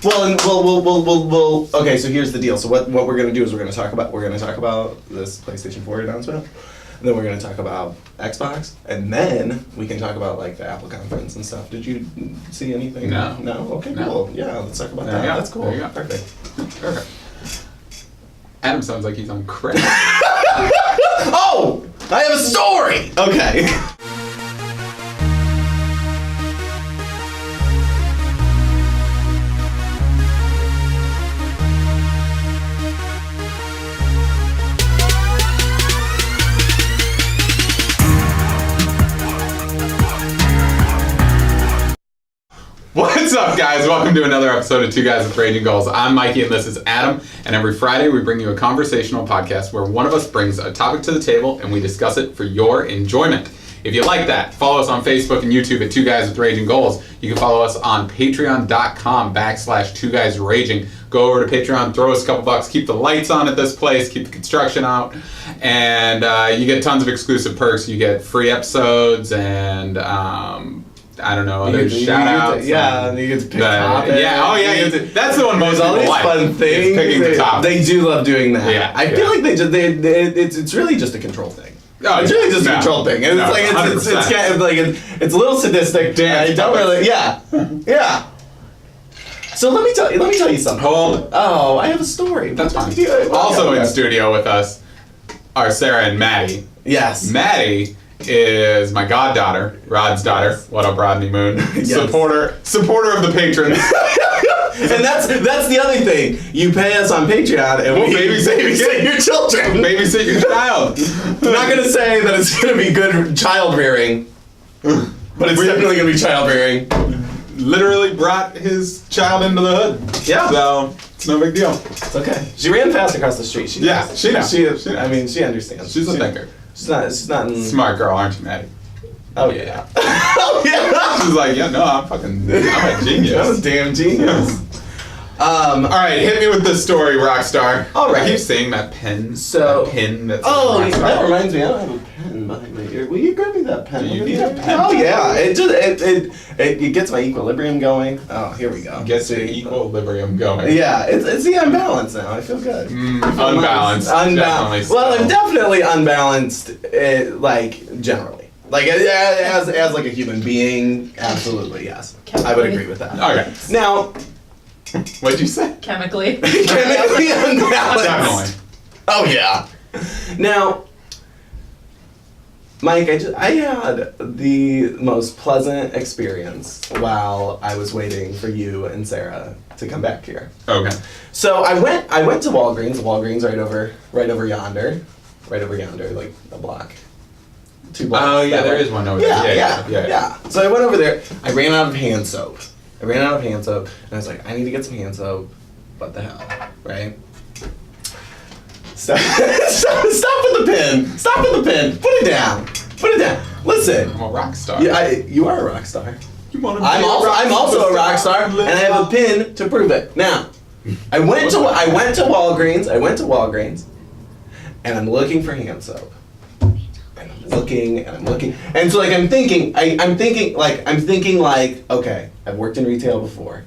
Well. Okay, so here's the deal. So what we're gonna do is we're gonna talk about this PlayStation 4 announcement, and then we're gonna talk about Xbox, and then we can talk about like the Apple conference and stuff. Did you see anything? No. No. Okay. No. Cool. Yeah. Let's talk about There that. you go. That's cool. There you go. Perfect. Adam sounds like he's on crack. Oh, I have a story. Okay. What's up, guys? Welcome to another episode of Two Guys with Raging Goals. I'm Mikey and this is Adam, and every Friday we bring you a conversational podcast where one of us brings a topic to the table and we discuss it for your enjoyment. If you like that, follow us on Facebook and YouTube at Two Guys with Raging Goals. You can follow us on patreon.com/2guysraging. Go over to Patreon, throw us a couple bucks, keep the lights on at this place, keep the construction out, and you get tons of exclusive perks. You get free episodes and I don't know, other shout-outs. Yeah, and you get to pick topics. Yeah, that's the one most all people these like. fun things. Picking the topics. They do love doing that. Yeah, I feel like it's really just a control thing. Oh, it's really just a control thing, and it's like it's kind of like it's a little sadistic. I don't really, yeah. So let me tell you something. Hold. Oh, I have a story. That's fine. Also in studio with us are Sarah and Maddie. Yes. Maddie is my goddaughter, Rod's daughter. What up, Rodney Moon? Yes. Supporter of the patrons. And that's the other thing. You pay us on Patreon, and we babysit your children. Babysit your child. I'm not gonna say that it's gonna be good child rearing, but it's definitely gonna be child rearing. Literally brought his child into the hood. Yeah. So it's no big deal. It's okay. She ran fast across the street. She knows. She knows. I mean, she understands. She's a thinker. She's not in... Smart girl, aren't you, Maddie? Oh yeah. Oh yeah. She's like, yeah, no, I'm a genius. I'm a damn genius. All right, hit me with this story, Rockstar. All right. I keep saying that pen. So, that pin that's that reminds me. I don't have a pen behind my ear. Will you grab me that pen? Do you need a pen? Oh yeah. It gets my equilibrium going. Oh, here we go. Gets the equilibrium going. Yeah, it's I'm balanced now. I feel good. Unbalanced. Unbalanced. Well, I'm definitely unbalanced. Like generally. Like as like a human being, absolutely yes. I would agree with that. Okay. Now. What'd you say? Chemically. Chemically unbalanced. Definitely. Oh yeah. Now, Mike, I had the most pleasant experience while I was waiting for you and Sarah to come back here. Okay. So I went to Walgreens. Walgreens right over yonder, like a block. 2 blocks. Oh yeah, there is one over there. Yeah. So I went over there. I ran out of hand soap. And I was like, I need to get some hand soap. What the hell, right? Stop with the pen. Stop with the pen. Put it down. Listen. I'm a rock star. Yeah, you are a rock star. You want to I'm also a rock star, and I have a pin to prove it. Now, I went to Walgreens, and I'm looking for hand soap. And I'm looking, and so like I'm thinking, okay, I've worked in retail before.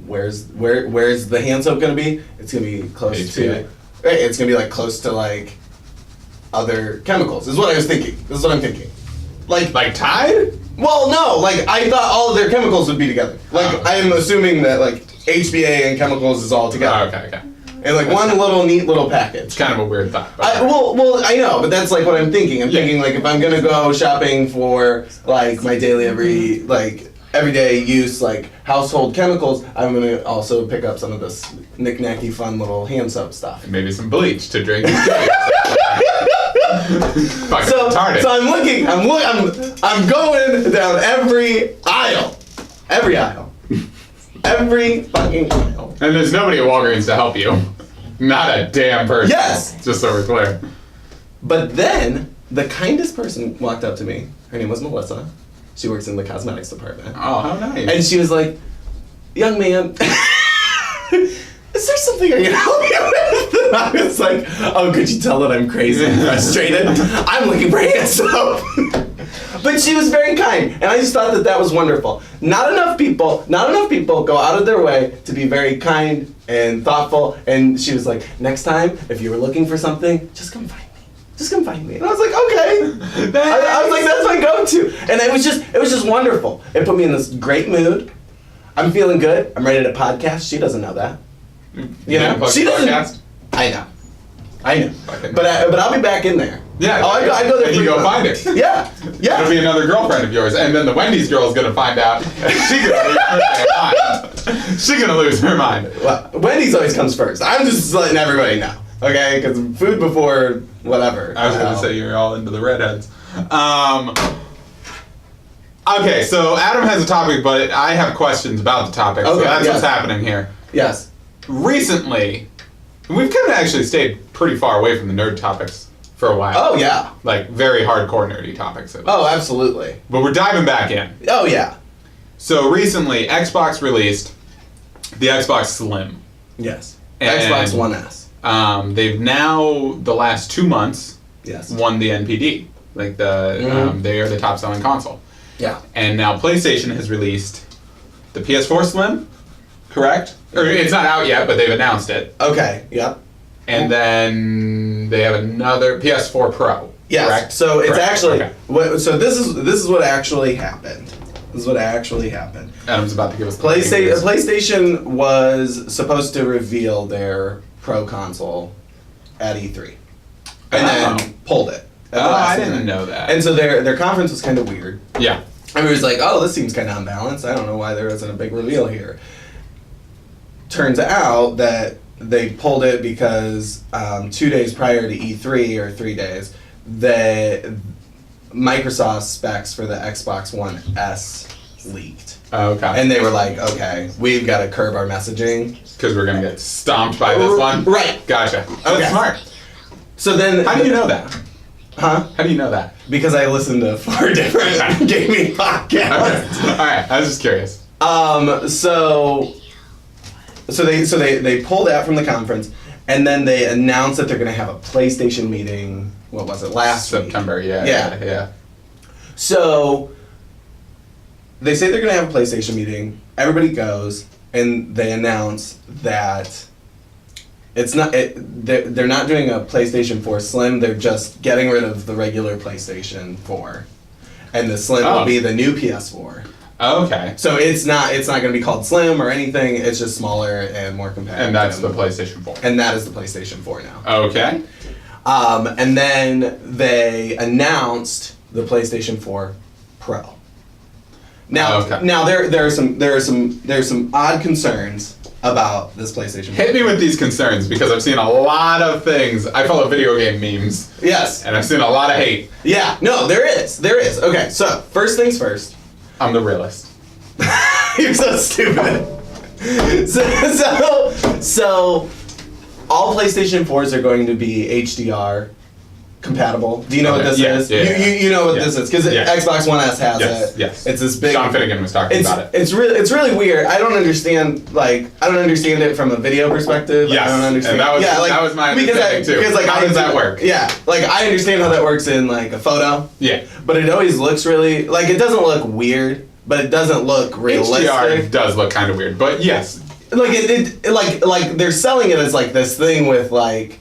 Where's the hand soap gonna be? It's gonna be close to. It's gonna be like close to like other chemicals. Is what I was thinking. This is what I'm thinking. Like Tide? Well, no. Like I thought all of their chemicals would be together. Like I'm assuming that like HBA and chemicals is all together. Oh, okay. And like one neat little package. It's kind of a weird thought. Well, I know, but that's like what I'm thinking. I'm thinking like if I'm gonna go shopping for like my daily everyday use like household chemicals, I'm gonna also pick up some of this knick-knacky fun little hand soap stuff. And maybe some bleach to drink. So I'm looking. I'm going down every aisle. Every fucking aisle. And there's nobody at Walgreens to help you. Not a damn person. Yes. Just so we're clear. But then the kindest person walked up to me. Her name was Melissa. She works in the cosmetics department. Oh, how nice. And she was like, young man, is there something I can help you with? And I was like, oh, could you tell that I'm crazy and frustrated? I'm looking for hand soap. But she was very kind, and I just thought that was wonderful. Not enough people go out of their way to be very kind and thoughtful. And she was like, next time, if you were looking for something, just come find me. Just come find me. And I was like, okay. I was like, that's my go-to. And it was just wonderful. It put me in this great mood. I'm feeling good. I'm ready to podcast. She doesn't know that. You know, she doesn't. Podcast? I know. But I'll be back in there. Yeah. I go there. And you go find her. Yeah. It'll be another girlfriend of yours, and then the Wendy's girl is gonna find out. She's gonna lose her mind. Well, Wendy's always comes first. I'm just letting everybody know, okay? Because food before whatever. I was gonna say you're all into the redheads. Okay, so Adam has a topic, but I have questions about the topic. So that's what's happening here. Yes. Recently, we've kind of actually stayed pretty far away from the nerd topics for a while. Oh yeah. Like very hardcore nerdy topics. Oh, absolutely. But we're diving back in. Oh yeah. So recently, Xbox released the Xbox Slim. Yes. And, Xbox One S. They've now, the last 2 months, Yes. won the NPD. Like they are the top selling console. Yeah. And now PlayStation has released the PS4 Slim, correct? Or it's not out yet, but they've announced it. Okay. Yep. And then they have another PS4 Pro. Yes. Correct? So it's Correct. actually Okay. so this is what actually happened. This is what actually happened. Adam's about to give us the PlayStation was supposed to reveal their Pro console at E3, and then pulled it. I didn't know that. And so their conference was kind of weird. Yeah. I was like, oh, this seems kind of unbalanced. I don't know why there isn't a big reveal here. Turns out that they pulled it because 2 days prior to E3, or 3 days, the Microsoft specs for the Xbox One S leaked. Okay. And they were like, okay, we've got to curb our messaging. Because we're going to get stomped by this one? Right. Gotcha. Oh, that's smart. So then... How do you know that? Huh? How do you know that? Because I listened to 4 different gaming podcasts. Okay. All right. I was just curious. So they pulled out from the conference, and then they announced that they're going to have a PlayStation meeting. What was it? Last September. week. Yeah. So they say they're going to have a PlayStation meeting. Everybody goes, and they announce that it's not. They're not doing a PlayStation 4 Slim. They're just getting rid of the regular PlayStation 4, and the Slim will be the new PS4. Okay. So it's not going to be called Slim or anything. It's just smaller and more compact. And that's the PlayStation 4. And that is the PlayStation 4 now. Okay. And then they announced the PlayStation 4 Pro. Now, now there are some odd concerns about this PlayStation 4. Hit me with these concerns, because I've seen a lot of things. I follow video game memes. Yes. And I've seen a lot of hate. Yeah. No, there is. Okay. So first things first. I'm the realist. You're so stupid. So all PlayStation 4s are going to be HDR compatible. Do you know what this is? Yeah. You know what this is, because Xbox One S has it. Yes. It's this big. Sean Finnegan was talking about it. It's really weird. I don't understand it from a video perspective. Yes. I don't understand. And that was my understanding too. Because how does that work? Yeah. Like I understand how that works in like a photo. Yeah. But it always looks really like it doesn't look weird, but it doesn't look realistic. HDR does look kind of weird, but yes. Like like they're selling it as like this thing with like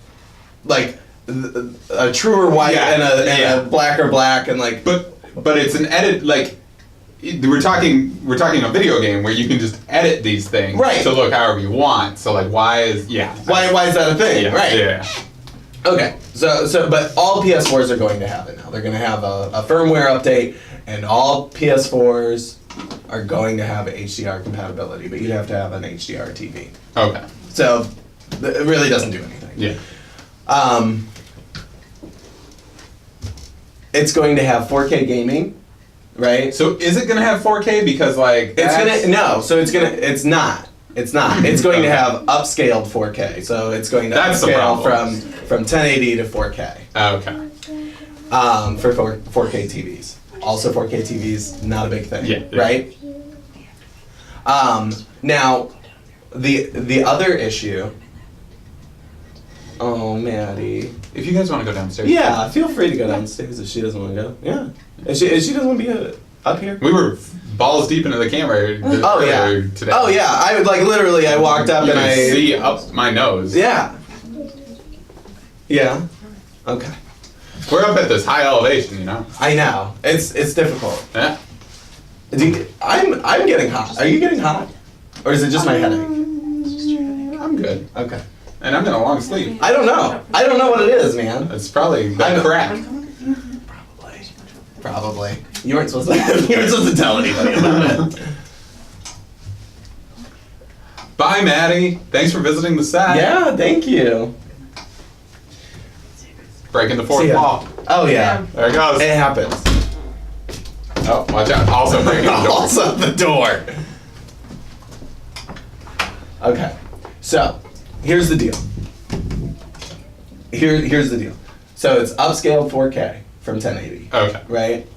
a truer white and a blacker black and like. But it's an edit, like we're talking a video game where you can just edit these things to look however you want. So like why is why is that a thing? Yeah, right. Yeah. Okay. So but all PS4s are going to have it now. They're going to have a firmware update, and all PS4s are going to have HDR compatibility, but you'd have to have an HDR TV. Okay. So it really doesn't do anything. Yeah. It's going to have 4K gaming, right? So is it going to have 4K? Because like it's not. It's going to have upscaled 4K. So it's going to upscale from 1080 to 4K. Okay. For 4K TVs. Also 4K TVs, not a big thing, right? Now, the other issue. Oh, Maddie. If you guys want to go downstairs. Yeah, feel free to go downstairs if she doesn't want to go. Yeah. If she doesn't want to be up here. We were balls deep into the camera earlier today. Oh, yeah. I would, like, literally, I walked up You and can I... see up my nose. Yeah. Yeah. Okay. We're up at this high elevation, you know? I know. It's difficult. Yeah. I'm getting hot. Are you getting hot? Or is it just my headache? I'm good. Okay. And I'm in a long sleep. I don't know. I don't know what it is, man. It's probably been crack. Probably. You weren't supposed to tell anybody about it. Bye, Maddie. Thanks for visiting the set. Yeah, thank you. Breaking the See fourth ya. wall. Oh yeah. There it goes. It happens. Oh, watch out. Also breaking the door. Also the door. Okay. So, here's the deal. Here's the deal. So it's upscaled 4K from 1080. Okay. Right?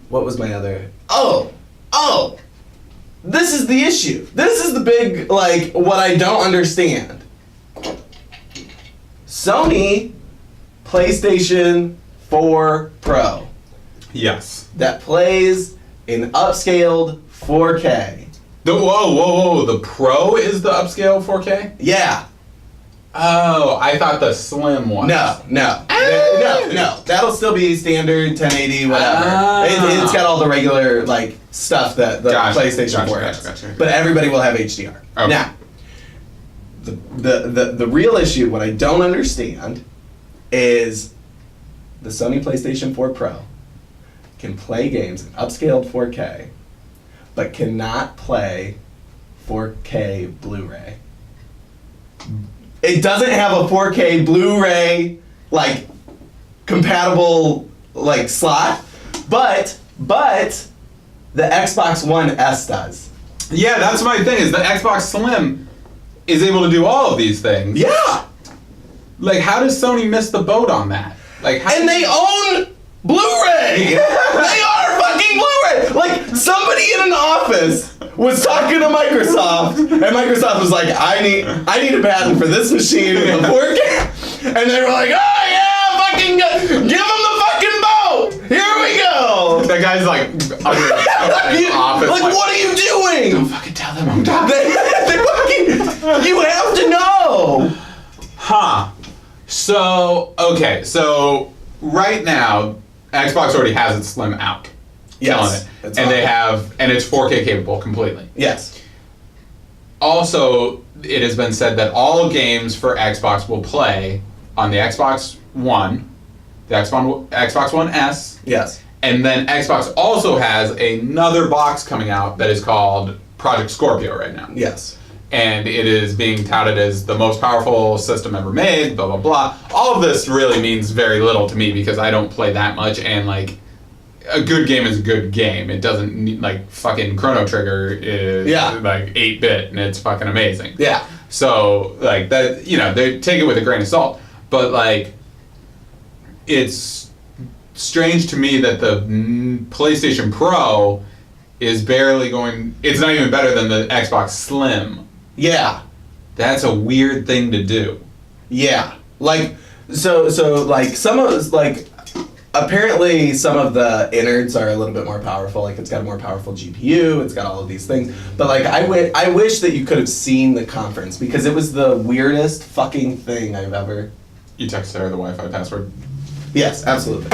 What was my other... Oh! This is the issue. This is the big, like, what I don't understand. Sony PlayStation 4 Pro Yes. that plays in upscaled 4K. Whoa. The Pro is the upscale 4K? Yeah. Oh, I thought the Slim one. No. No. That'll still be standard 1080, whatever. Ah. It's got all the regular like stuff that the PlayStation 4 has. Gotcha. But everybody will have HDR. Okay. Now, the real issue, what I don't understand, is the Sony PlayStation 4 Pro can play games in upscaled 4K, but cannot play 4K Blu-ray. It doesn't have a 4K Blu-ray like compatible like slot, but the Xbox One S does. Yeah, that's my thing, is the Xbox Slim is able to do all of these things. Yeah. Like, how does Sony miss the boat on that? Like, how And they own Blu-ray! They are fucking Blu-ray! Like, somebody in an office was talking to Microsoft, and Microsoft was like, I need a patent for this machine with a 4K. And they were like, oh yeah, fucking give them the fucking boat! Here we go! That guy's like under the office. Like, what are you doing? Don't fucking tell them I'm talking. They fucking, you have to know! Huh. So, okay, so right now, Xbox already has its Slim out. Yes. Killing it. And they have, and it's 4K capable completely. Yes. Also, it has been said that all games for Xbox will play on the Xbox One, the Xbox One S, Yes. and then Xbox also has another box coming out that is called Project Scorpio right now. Yes. And it is being touted as the most powerful system ever made, blah, blah, blah. All of this really means very little to me because I don't play that much, and, like, a good game is a good game. It doesn't need, like, fucking Chrono Trigger is, like, 8-bit, and it's fucking amazing. Yeah. So, like, that, you know, they take it with a grain of salt. But, like, it's strange to me that the PlayStation Pro is barely going... It's not even better than the Xbox Slim. Yeah. That's a weird thing to do. Yeah. Like, so like, some of, like, apparently some of the innards are a little bit more powerful. Like, it's got a more powerful GPU, it's got all of these things. But, like, I wish that you could have seen the conference because it was the weirdest fucking thing I've ever... You text Sarah the Wi-Fi password? Yes, absolutely.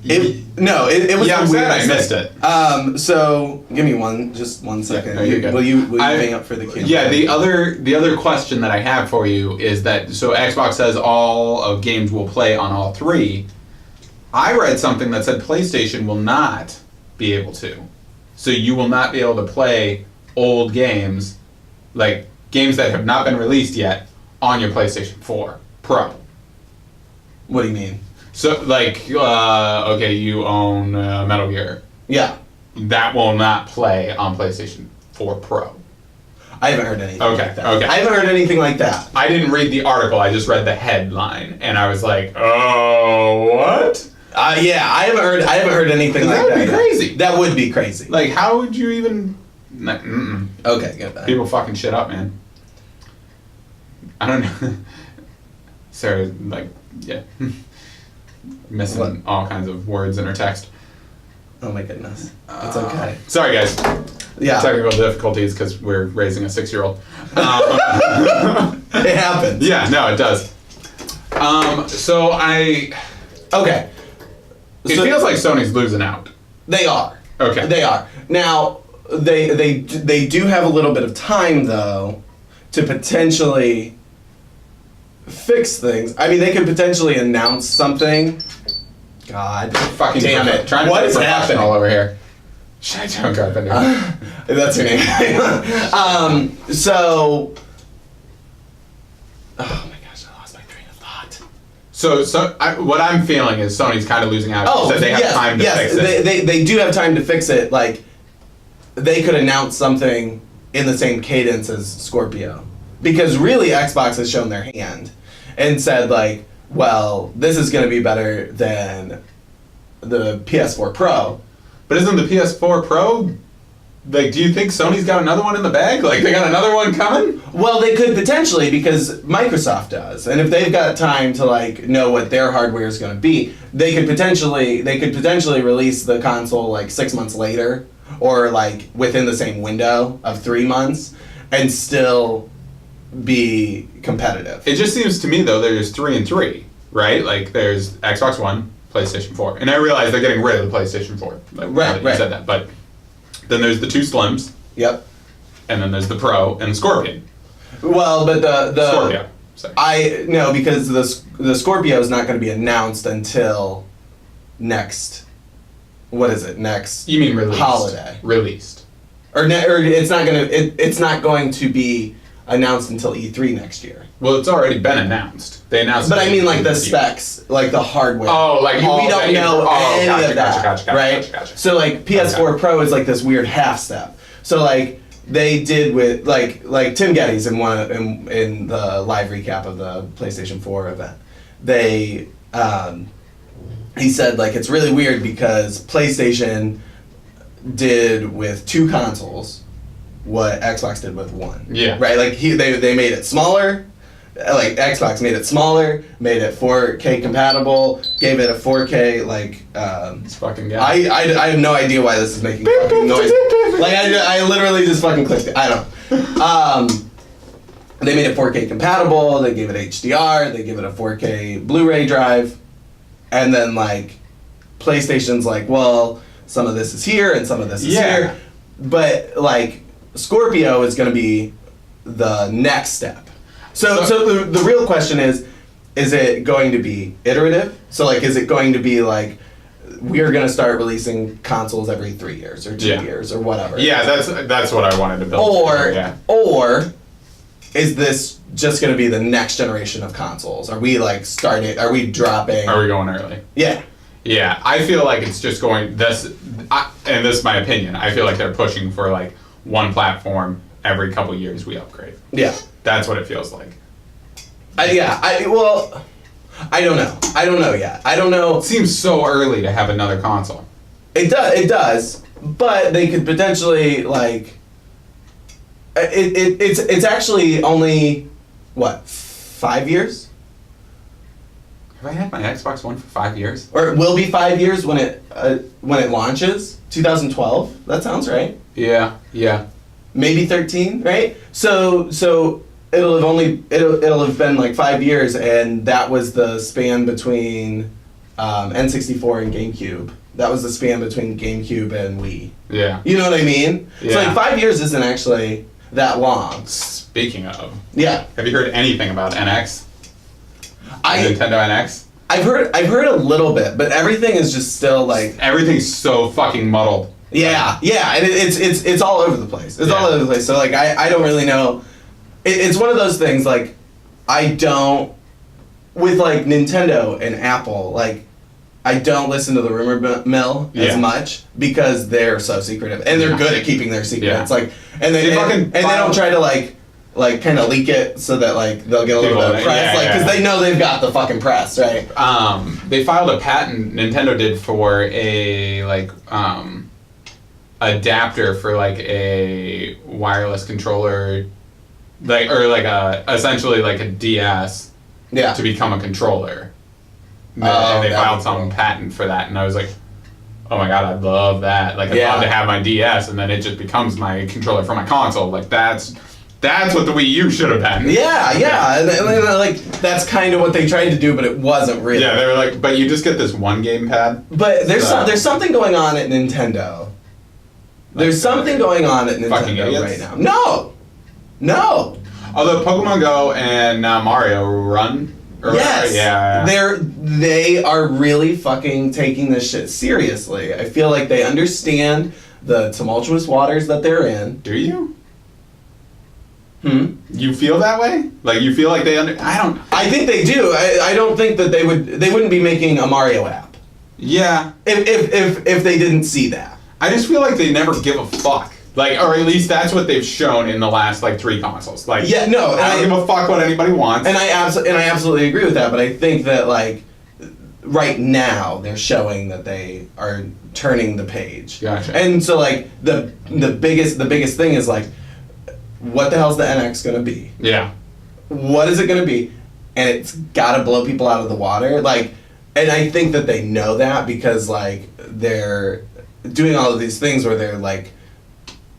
It was yeah, I'm the sad I weirdest missed thing. So give me just one second. Yeah, no, you're good. Will you hang up for the camera? Yeah, the other question that I have for you is that, so Xbox says all of games will play on all three. I read something that said PlayStation will not be able to. So you will not be able to play old games, like games that have not been released yet, on your PlayStation 4 Pro. What do you mean? So, like, okay, you own Metal Gear. Yeah. That will not play on PlayStation 4 Pro. I haven't heard anything like that. Okay. I haven't heard anything like that. I didn't read the article, I just read the headline, and I was like, oh, what? Yeah, I haven't heard anything like that. That would be crazy. That would be crazy. Like, how would you even... Okay, good. Then. People fucking shit up, man. I don't know. Sarah, missing What? all kinds of words in her text. Oh my goodness. It's okay. Sorry, guys. Yeah. Technical difficulties because we're raising a 6-year-old. It happens. Yeah, no, it does. Okay. It feels like Sony's losing out. They are. Okay. They are. Now, they do have a little bit of time, though, to potentially fix things. I mean, they could potentially announce something. God. Fucking damn it. Trying to What be is happening? professional over here. Should I joke Carpenter? That's her name. Oh my gosh, I lost my train of thought. What I'm feeling is Sony's kind of losing out. Oh, that they have time to fix it. They do have time to fix it. Like, they could announce something in the same cadence as Scorpio. Because really, Xbox has shown their hand and said, like, well, this is going to be better than the PS4 Pro. But isn't the PS4 Pro... Like, do you think Sony's got another one in the bag? Like, they got another one coming? Well, they could potentially, because Microsoft does, and if they've got time to like know what their hardware is going to be, they could potentially release the console like 6 months later, or like within the same window of 3 months, and still be competitive. It just seems to me though there's 3 and 3, right? Like, there's Xbox One, PlayStation 4, and I realize they're getting rid of the PlayStation 4. Like, Right. You said that, but then there's the 2 Slims. Yep. And then there's the Pro and the Scorpion. Well, but the Scorpio. Sorry. Because the Scorpio is not going to be announced until next. What is it? Next. You mean released? Holiday. Released. Or it's not going to. It's not going to be announced until E3 next year. Well, it's already been announced. They announced. But I mean, like the year. specs, like the hardware. Oh, like we don't know any of that, gotcha, right? So like PS4 Pro is like this weird half step. So like they did with like Tim Geddes in in the live recap of the PlayStation 4 event. He said like it's really weird because PlayStation did with 2 consoles what Xbox did with 1. Yeah. Right? Like they made it smaller. Like Xbox made it smaller, made it 4K compatible, gave it a 4K like. This fucking guy. I have no idea why this is making fucking noise. Like I literally just fucking clicked it. I don't. They made it 4K compatible. They gave it HDR. They gave it a 4K Blu-ray drive, and then like, PlayStation's like, well, some of this is here and some of this is here, but like Scorpio is going to be the next step. So the real question is it going to be iterative? So like, is it going to be like, we're going to start releasing consoles every 3 years or 2 years or whatever? Yeah, that's what I wanted to build. Or is this just going to be the next generation of consoles? Are we like are we dropping? Are we going early? Yeah. Yeah, I feel like it's just going, and this is my opinion, I feel like they're pushing for like one platform every couple years we upgrade. Yeah. That's what it feels like. I don't know. I don't know yet. I don't know. It seems so early to have another console. It does, but they could potentially like. It's actually only what, 5 years? Have I had my Xbox One for 5 years? Or it will be 5 years when it launches, 2012. That sounds right. Yeah. Maybe 13, right? So it'll have been like 5 years, and that was the span between N64 and GameCube. That was the span between GameCube and Wii. Yeah. You know what I mean? Yeah. So like 5 years isn't actually that long. Speaking of. Yeah. Have you heard anything about NX? Nintendo NX? I've heard a little bit, but everything is just still like. Everything's so fucking muddled. Yeah, and it's all over the place. It's all over the place. So like I don't really know. It's one of those things like I don't, with like Nintendo and Apple, like I don't listen to the rumor mill as much because they're so secretive and they're good at keeping their secrets. Like and they don't try to like kind of leak it so that like they'll get a little bit of press, because they know they've got the fucking press, right? They filed a patent. Nintendo did for a adapter for like a wireless controller, essentially like a DS, to become a controller. And they filed some patent for that, and I was like, oh my god, I'd love that. Like, I'd love to have my DS, and then it just becomes my controller for my console. Like, that's what the Wii U should have been. Yeah. And like, that's kind of what they tried to do, but it wasn't really. Yeah, they were like, but you just get this one gamepad. But there's something going on at Nintendo. There's something going on at Nintendo right now. No. Although Pokemon Go and Mario Run. Yes. Yeah. They are really fucking taking this shit seriously. I feel like they understand the tumultuous waters that they're in. Do you? You feel that way? Like, you feel like they I think they do. I don't think that they wouldn't be making a Mario app. Yeah. If they didn't see that. I just feel like they never give a fuck. Like, or at least that's what they've shown in the last, like, 3 consoles. Like, I don't give a fuck what anybody wants. And I absolutely agree with that, but I think that, like, right now they're showing that they are turning the page. Gotcha. And so, like, the biggest thing is, like, what the hell's the NX gonna be? Yeah. What is it gonna be? And it's gotta blow people out of the water. Like, and I think that they know that because, like, they're doing all of these things where they're, like,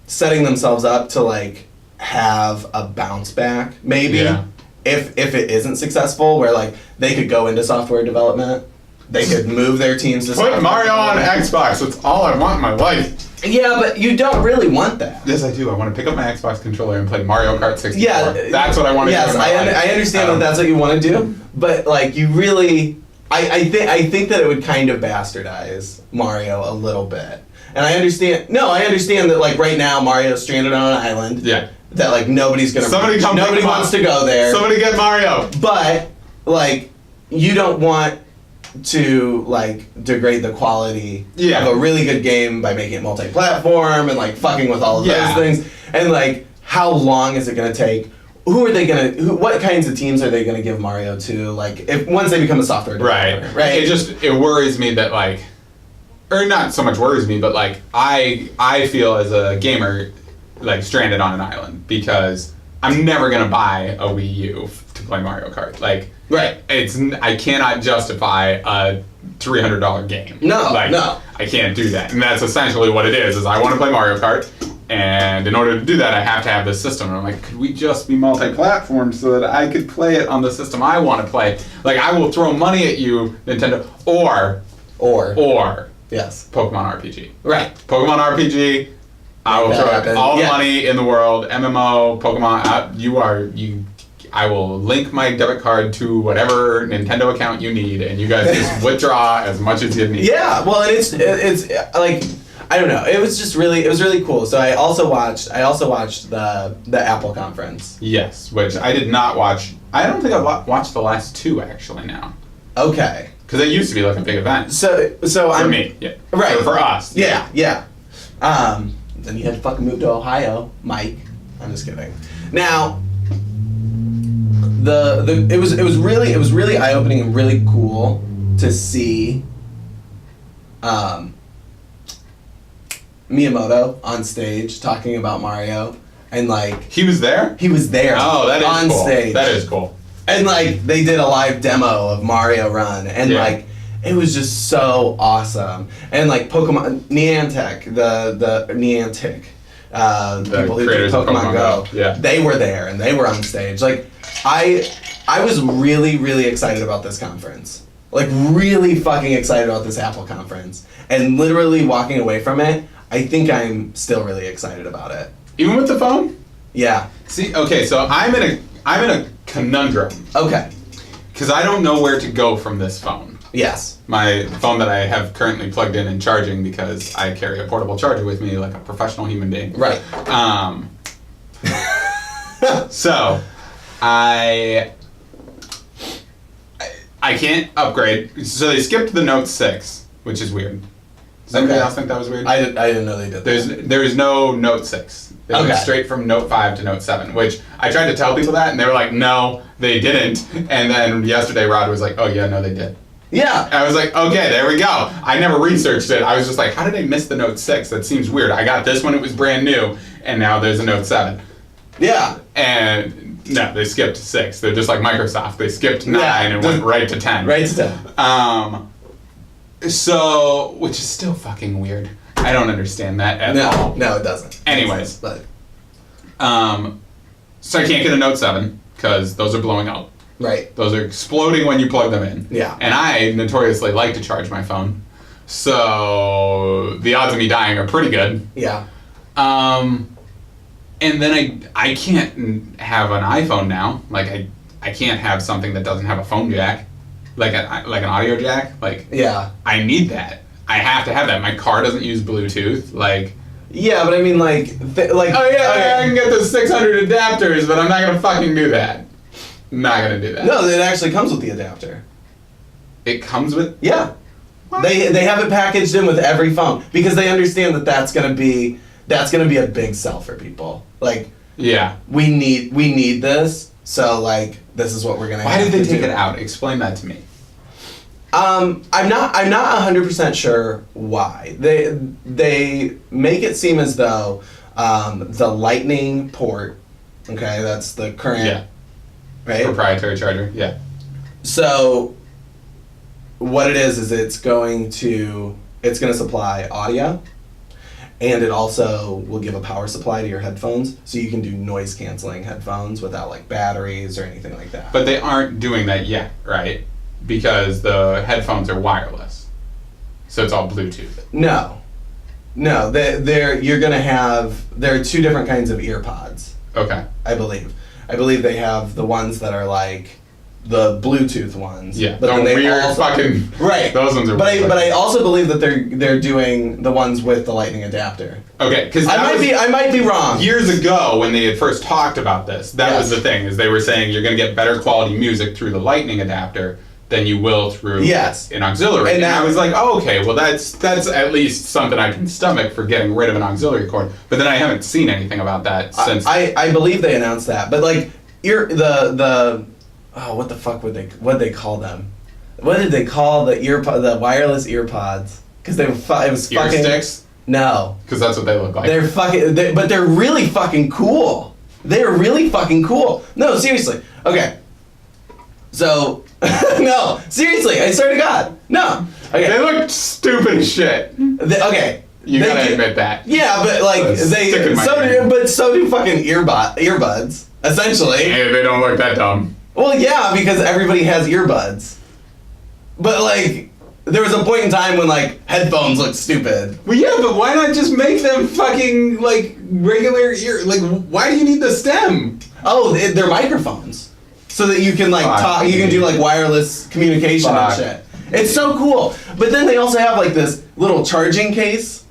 setting themselves up to, like, have a bounce back, maybe, if it isn't successful, where, like, they could go into software development, they could move their teams to put Mario on Xbox. That's all I want in my life. Yeah, but you don't really want that. Yes, I do. I want to pick up my Xbox controller and play Mario Kart 64. Yeah, that's what I want to do. Yes, I understand that that's what you want to do, but, like, you really, I think that it would kind of bastardize Mario a little bit. And I understand that, like, right now Mario's stranded on an island. Yeah. That, like, nobody wants to go there. Somebody get Mario. But, like, you don't want to, like, degrade the quality of a really good game by making it multi-platform and, like, fucking with all of those things. And, like, how long is it going to take? What kinds of teams are they going to give Mario to? Like, once they become a software developer, right? It worries me that, like, or not so much worries me, but, like, I feel as a gamer, like, stranded on an island because I'm never gonna buy a Wii U to play Mario Kart. Like, I cannot justify a $300 game. No. I can't do that, and that's essentially what it is I want to play Mario Kart, and in order to do that, I have to have this system. And I'm like, could we just be multi-platform so that I could play it on the system I want to play? Like, I will throw money at you, Nintendo, or yes, Pokemon RPG. Right. Pokemon RPG. I will throw all the money in the world. MMO, Pokemon. I will link my debit card to whatever Nintendo account you need, and you guys just withdraw as much as you need. Yeah. Well, and it's like, I don't know. It was really cool. So I also watched the Apple conference. Yes, which I did not watch. I don't think I watched the last 2 actually now. Okay. Because it used to be like a big event. So for me, yeah. Right. For us. Yeah. Then you had to fucking move to Ohio, Mike. I'm just kidding. Now, it was really eye opening and really cool to see Miyamoto on stage talking about Mario, and, like, he was there. Oh, that is on cool. stage. That is cool. And, like, they did a live demo of Mario Run, and like, it was just so awesome. And, like, Pokemon Niantic, the Niantic, people who did Pokemon Go, they were there and they were on stage. Like, I was really, really excited about this conference. Like, really fucking excited about this Apple conference. And literally walking away from it, I think I'm still really excited about it. Even with the phone? Yeah. See, okay, so I'm in a conundrum. Okay. Because I don't know where to go from this phone. Yes. My phone that I have currently plugged in and charging because I carry a portable charger with me like a professional human being. Right. So, I can't upgrade. So they skipped the Note 6, which is weird. Does anybody else think that was weird? I didn't know they did that. There's no Note 6. They went straight from Note 5 to Note 7, which I tried to tell people that, and they were like, no, they didn't. And then yesterday, Rod was like, oh, yeah, no, they did. Yeah. I was like, okay, there we go. I never researched it. I was just like, how did they miss the Note 6? That seems weird. I got this when it was brand new, and now there's a Note 7. Yeah. And no, they skipped 6. They're just like Microsoft. They skipped 9 and went right to 10. Right to 10. So, which is still fucking weird. I don't understand that at all. No, it doesn't. Anyways. But so I can't get a Note 7 because those are blowing up. Right. Those are exploding when you plug them in. Yeah. And I notoriously like to charge my phone. So the odds of me dying are pretty good. Yeah. And then I can't have an iPhone now. Like I can't have something that doesn't have a phone jack. Like an audio jack. Like yeah. I need that. I have to have that. My car doesn't use Bluetooth. Like yeah, but I mean like oh yeah, okay. I can get the 600 adapters, but I'm not gonna fucking do that. Not gonna do that. No, it actually comes with the adapter. It comes with yeah. What? They have it packaged in with every phone because they understand that that's gonna be a big sell for people. Like yeah, we need this, so like this is what we're gonna. Why did they take it out? Explain that to me. I'm not 100% sure why. They make it seem as though the Lightning port, okay, that's the current, right? Proprietary charger, yeah. So what it is it's going to supply audio, and it also will give a power supply to your headphones, so you can do noise canceling headphones without like batteries or anything like that. But they aren't doing that yet, right? Because the headphones are wireless, so it's all Bluetooth. No, there are two different kinds of ear pods. Okay. I believe they have the ones that are like the Bluetooth ones. Yeah, but then they weird also, fucking right. Those ones are. But I also believe that they're doing the ones with the Lightning adapter. Okay, because I might be wrong. Years ago, when they had first talked about this, that was the thing, is they were saying you're going to get better quality music through the Lightning adapter than you will through an auxiliary. And I was like, oh, okay, well that's at least something I can stomach for getting rid of an auxiliary cord. But then I haven't seen anything about that since. I believe they announced that, but like what the fuck would they call them? What did they call the wireless ear pods? Because it was ear fucking sticks. No, because that's what they look like. But they're really fucking cool. They're really fucking cool. No, seriously. Okay. So, no, seriously, I swear to God, no. Okay. They look stupid as shit. Okay. You gotta admit that. Yeah, but like so do fucking earbuds. Essentially. Hey, they don't look that dumb. Well, yeah, because everybody has earbuds. But like, there was a point in time when like headphones looked stupid. Well, yeah, but why not just make them fucking like regular ear? Like, why do you need the stem? Oh, they're microphones. So that you can like talk, you can do like wireless communication and shit. It's so cool. But then they also have like this little charging case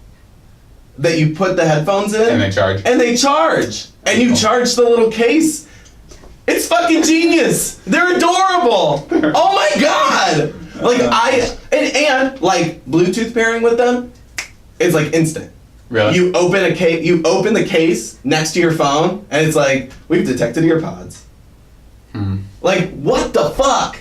that you put the headphones in. And they charge. And you charge the little case. It's fucking genius. They're adorable. Oh my god. Like and like Bluetooth pairing with them, it's like instant. Really? You open the case next to your phone, and it's like, we've detected ear pods. Like, what the fuck?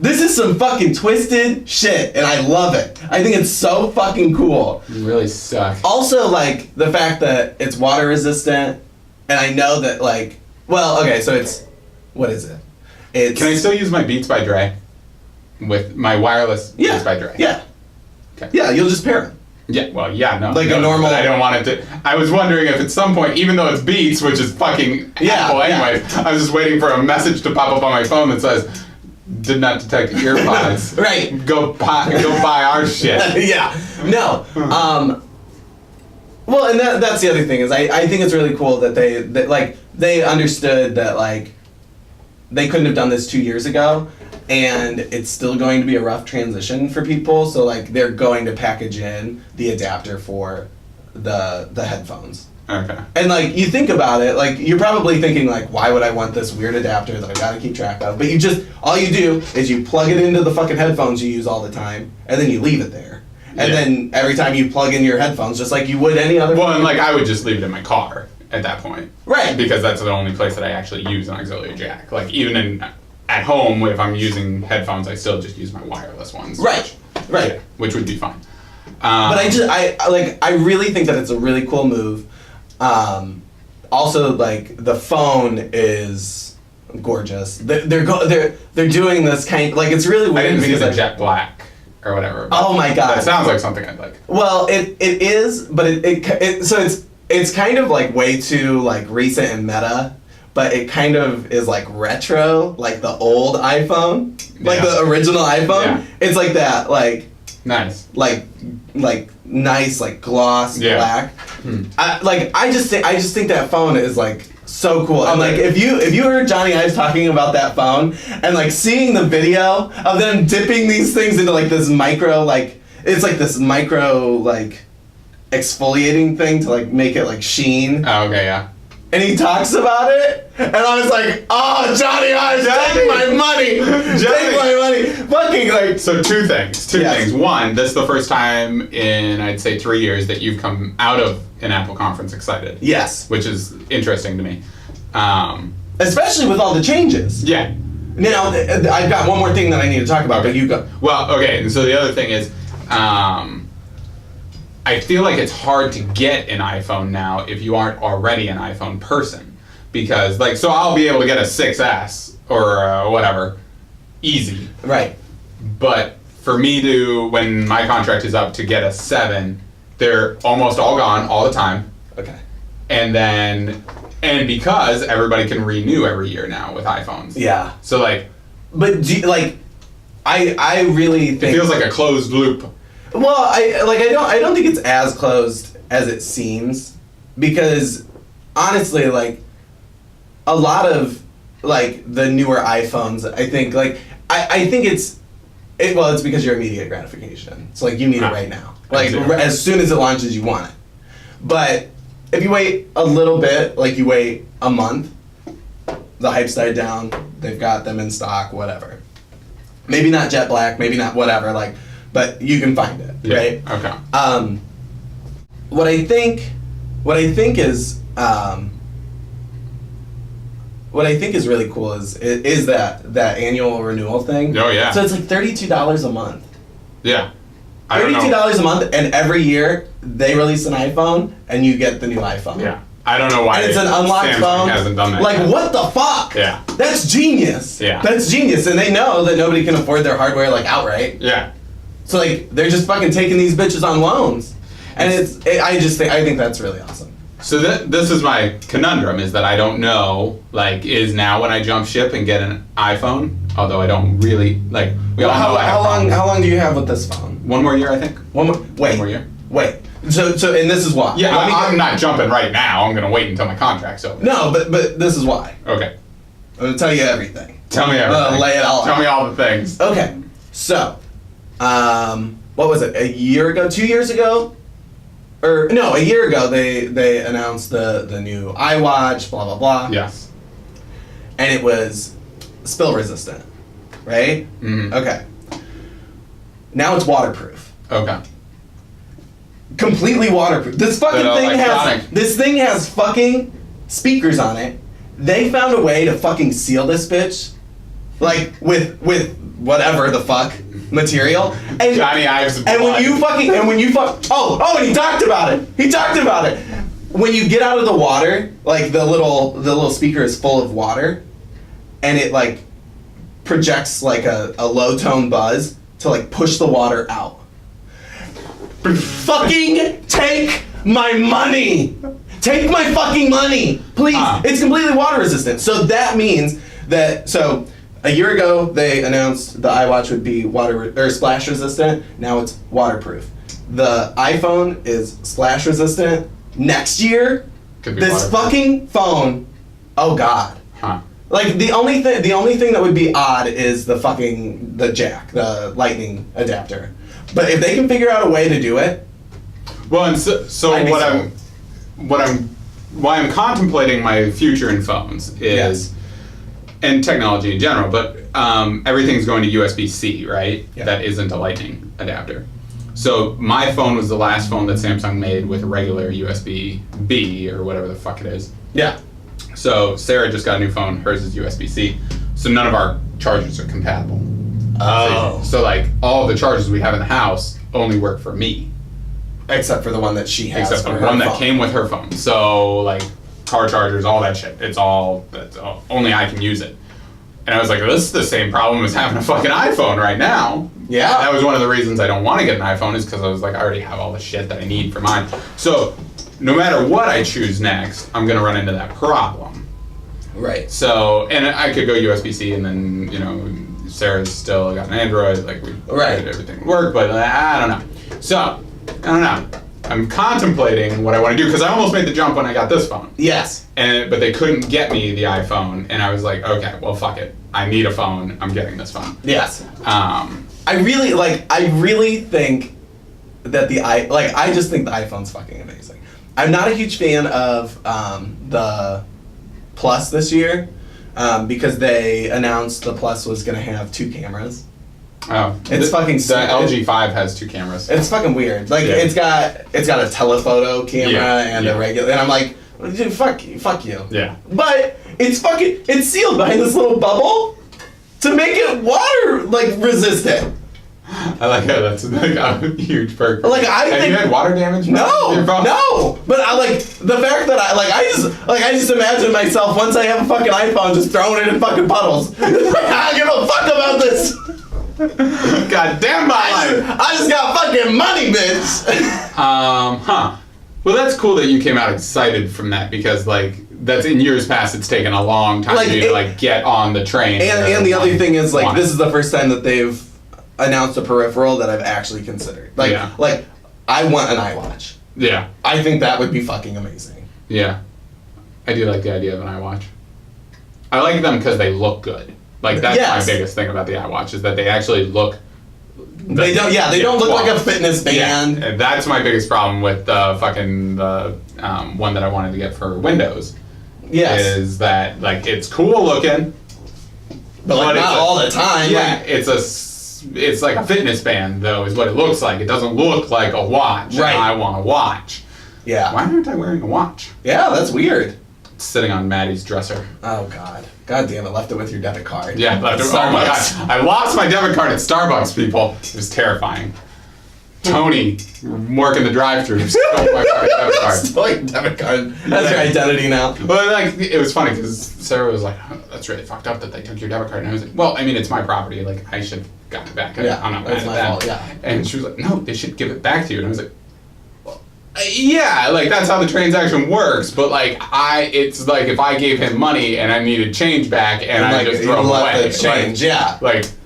This is some fucking twisted shit, and I love it. I think it's so fucking cool. You really suck. Also, like, the fact that it's water resistant, and I know that, like, well, okay, so it's, what is it? Can I still use my Beats by Dre? With my wireless Beats by Dre? Yeah. Okay. Yeah, you'll just pair them. Yeah, well, yeah, no. Like a normal... I don't want it to... I was wondering if at some point, even though it's Beats, which is fucking Apple anyway, I was just waiting for a message to pop up on my phone that says, did not detect ear pods. Right. Go buy our shit. Yeah. No. Well, and that's the other thing, is I think it's really cool that they understood that, like, they couldn't have done this 2 years ago, and it's still going to be a rough transition for people, so like they're going to package in the adapter for the headphones. Okay. And like, you think about it, like, you're probably thinking like, why would I want this weird adapter that I gotta keep track of? But all you do is you plug it into the fucking headphones you use all the time, and then you leave it there. And then every time you plug in your headphones, just like you would any other... Well, and like, I would just leave it in my car at that point. Right. Because that's the only place that I actually use an auxiliary jack. Like, even in at home, if I'm using headphones, I still just use my wireless ones. Right. Which would be fine. But I really think that it's a really cool move. Also, like, the phone is gorgeous. They're doing this kind, like, it's really weird. I didn't see the like, jet black or whatever. Oh my god! That sounds like something I'd like. Well, it is, but so it's kind of like way too like recent and meta, but it kind of is like retro, like the old iPhone, like the original iPhone. Yeah. It's like that, like nice, like nice, like gloss black. I just think that phone is like so cool. And like if you heard Johnny Ives talking about that phone and like seeing the video of them dipping these things into like this micro, like it's like this micro like exfoliating thing to like make it like sheen. Oh, okay, yeah. And he talks about it, and I was like, "Oh, Johnny Ives, take my money, take my money." Fucking like. So two things. One, this is the first time in I'd say 3 years that you've come out of an Apple conference excited. Yes. Which is interesting to me. Especially with all the changes. Yeah. Now I've got one more thing that I need to talk about, but you go. Well, okay. And so the other thing is. I feel like it's hard to get an iPhone now if you aren't already an iPhone person. Because, like, so I'll be able to get a 6S or whatever, easy. Right. But for me to, when my contract is up, to get a 7, they're almost all gone all the time. Okay. And because everybody can renew every year now with iPhones. Yeah. So, like. But, I really think. It feels like a closed loop. Well, I don't think it's as closed as it seems, because honestly, like a lot of like the newer iPhones, I think I think it's because you're immediate gratification. So like you need it right now. Like as soon as it launches, you want it. But if you wait a little bit, like you wait a month, the hype's died down. They've got them in stock, whatever. Maybe not jet black, maybe not whatever, like. But you can find it, right? Okay. What I think is really cool is that annual renewal thing. Oh yeah. So it's like $32 a month. Yeah. $32 a month, and every year they release an iPhone, and you get the new iPhone. Yeah. I don't know why. And it's an unlocked Samsung phone. Hasn't done that. Like yet. What the fuck? Yeah. That's genius. Yeah. That's genius, and they know that nobody can afford their hardware like outright. Yeah. So like they're just fucking taking these bitches on loans, and I think that's really awesome. So this is my conundrum, is that I don't know, like, is now when I jump ship and get an iPhone, although I don't really like. How long do you have with this phone? 1 more year, I think. One more year. Wait. So and this is why. Yeah, I'm not jumping right now. I'm gonna wait until my contract's over. No, but this is why. Okay. I'm gonna tell you everything. Tell me everything. Lay it all out. Tell me all the things. Okay. So. What was it? A year ago? 2 years ago? Or no, a year ago they announced the new iWatch, blah blah blah. Yes. And it was spill resistant, right? Mm-hmm. Okay. Now it's waterproof. Okay. Completely waterproof. This thing has fucking speakers on it. They found a way to fucking seal this bitch, like with whatever the fuck material. And Johnny Ives. And when you and he talked about it. When you get out of the water, like the little speaker is full of water, and it like projects like a low tone buzz to like push the water out. Fucking take my money! Take my fucking money! Please! It's completely water resistant. So that means that, a year ago they announced the iWatch would be splash resistant. Now it's waterproof. The iPhone is splash resistant. Next year, this fucking phone, oh god. Like the only thing that would be odd is the jack, the lightning adapter. But if they can figure out a way to do it, well, and why I'm contemplating my future in phones is, and technology in general, but everything's going to USB-C, right? Yeah. That isn't a lightning adapter. So my phone was the last phone that Samsung made with a regular USB-B or whatever the fuck it is. Yeah. So Sarah just got a new phone. Hers is USB-C. So none of our chargers are compatible. Oh. So like all of the chargers we have in the house only work for me. Except for the one that she has. Except for the one that came with her phone. So like car chargers, all that shit. That's only I can use it. And I was like, this is the same problem as having a fucking iPhone right now. Yeah. That was one of the reasons I don't want to get an iPhone, is because I was like, I already have all the shit that I need for mine. So no matter what I choose next, I'm going to run into that problem. Right. So, and I could go USB-C, and then, you know, Sarah's still got an Android, like we right. everything would work, but I don't know. So, I don't know. I'm contemplating what I want to do, because I almost made the jump when I got this phone. Yes. But they couldn't get me the iPhone, and I was like, okay, well, fuck it. I need a phone. I'm getting this phone. Yes. I really think that I just think the iPhone's fucking amazing. I'm not a huge fan of the Plus this year, because they announced the Plus was going to have 2 cameras. Oh, it's fucking stupid. The LG 5 has 2 cameras. It's fucking weird. Like it's got a telephoto camera and a regular, and I'm like, dude, fuck you. Yeah. But it's sealed behind this little bubble to make it water resistant. I like how that's like a huge perk. Like have you had water damage? No. But I like the fact that I just imagine myself once I have a fucking iPhone just throwing it in fucking puddles. I don't give a fuck about this. God damn my life. I just got fucking money, bitch. Well, that's cool that you came out excited from that, because that's in years past it's taken a long time for you to get on the train. And the other thing is this is the first time that they've announced a peripheral that I've actually considered. I want an iWatch. Yeah. I think that would be fucking amazing. Yeah. I do like the idea of an iWatch. I like them because they look good. That's my biggest thing about the iWatch, is that they actually look. They don't look like a fitness band. Yeah, that's my biggest problem with the one that I wanted to get for Windows. Yes. Is that it's cool looking, but not all the time. Yeah, it's like a fitness band though, is what it looks like. It doesn't look like a watch. Right. I want a watch. Yeah. Why aren't I wearing a watch? Yeah, that's weird. It's sitting on Maddie's dresser. Oh God. God damn it, left it with your debit card. Yeah, left it. Oh my God. I lost my debit card at Starbucks, people. It was terrifying. Tony, working the drive-thru, stole my fucking debit card. Stole your debit card. That's your identity now. Well, it was funny because Sarah was like, oh, that's really fucked up that they took your debit card. And I was like, well, I mean, it's my property. I should have gotten it back. Yeah, I'm not that's mad at my fault, that. And she was like, no, they should give it back to you. And I was like, yeah, that's how the transaction works, but it's like if I gave him money and I needed change back and I just throw him away. The change,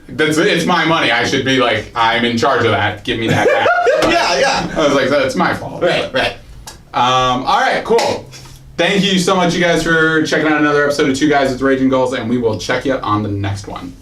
it's my money. I should be I'm in charge of that. Give me that back. Yeah. I was like, that's my fault. Right. All right, cool. Thank you so much, you guys, for checking out another episode of Two Guys with Raging Goals, and we will check you on the next one.